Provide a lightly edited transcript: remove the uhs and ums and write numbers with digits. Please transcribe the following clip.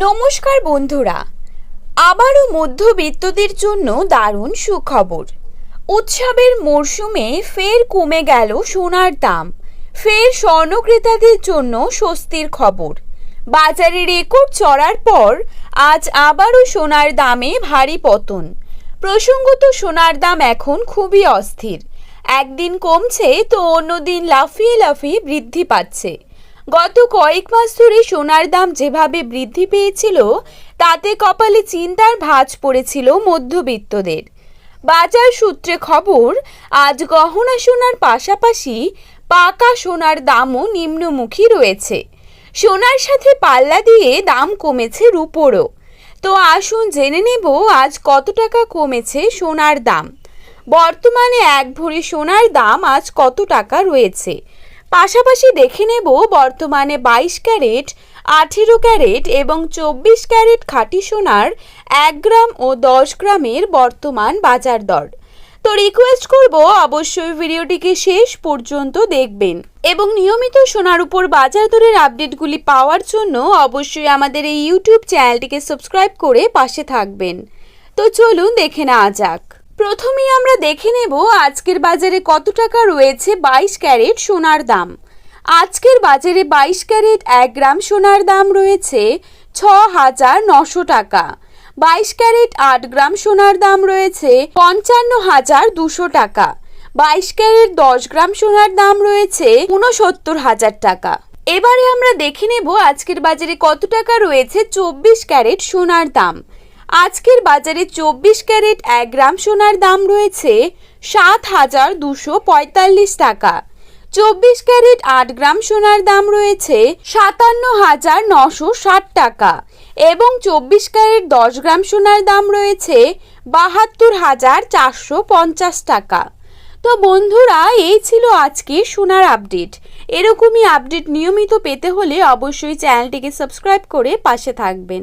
নমস্কার বন্ধুরা, আবারও মধ্যবিত্তদের জন্য দারুণ সুখবর। উৎসবের মরশুমে ফের কমে গেল সোনার দাম। ফের স্বর্ণক্রেতাদের জন্য স্বস্তির খবর। বাজারে রেকর্ড চড়ার পর আজ আবারও সোনার দামে ভারী পতন। প্রসঙ্গত, সোনার দাম এখন খুবই অস্থির। একদিন কমছে তো অন্যদিন লাফিয়ে লাফিয়ে বৃদ্ধি পাচ্ছে। গত কয়েক মাস ধরে সোনার দাম যেভাবে বৃদ্ধি পেয়েছিল, তাতে কপালে চিন্তার ভাঁজ পড়েছিল মধ্যবিত্তদের। বাজার সূত্রে খবর, আজ গহনা সোনার পাশাপাশি পাকা সোনার দামও নিম্নমুখী রয়েছে। সোনার সাথে পাল্লা দিয়ে দাম কমেছে রূপোরও। তো আসুন জেনে নেব আজ কত টাকা কমেছে সোনার দাম। বর্তমানে এক ভরি সোনার দাম আজ কত টাকা রয়েছে, পাশাপাশি দেখে নেব বর্তমানে 22 ক্যারেট, 18 ক্যারেট এবং 24 ক্যারেট খাঁটি সোনার 1 গ্রাম ও 10 গ্রামের বর্তমান বাজার দর। তো রিকোয়েস্ট করব অবশ্যই ভিডিওটিকে শেষ পর্যন্ত দেখবেন এবং নিয়মিত সোনার উপর বাজার দরের আপডেটগুলি পাওয়ার জন্য অবশ্যই আমাদের এই ইউটিউব চ্যানেলটিকে সাবস্ক্রাইব করে পাশে থাকবেন। তো চলুন দেখে নেওয়া যাক। প্রথমেই আমরা দেখে নেব আজকের বাজারে কত টাকা রয়েছে 22 ক্যারেট সোনার দাম। আজকের বাজারে 22 ক্যারেট 1 গ্রাম সোনার দাম রয়েছে 6,900 টাকা। 22 ক্যারেট 8 গ্রাম সোনার দাম রয়েছে 55,200 টাকা। 22 ক্যারেট 10 গ্রাম সোনার দাম রয়েছে 69,000 টাকা। এবারে আমরা দেখে নেব আজকের বাজারে কত টাকা রয়েছে 24 ক্যারেট সোনার দাম। আজকের বাজারে 24 ক্যারেট 1 গ্রাম সোনার দাম রয়েছে 7,245 টাকা। 24 ক্যারেট 8 গ্রাম সোনার দাম রয়েছে 57,960 টাকা এবং 24 ক্যারেট 10 গ্রাম সোনার দাম রয়েছে 72,450 টাকা। তো বন্ধুরা, এই ছিল আজকের সোনার আপডেট। এরকমই আপডেট নিয়মিত পেতে হলে অবশ্যই চ্যানেলটিকে সাবস্ক্রাইব করে পাশে থাকবেন।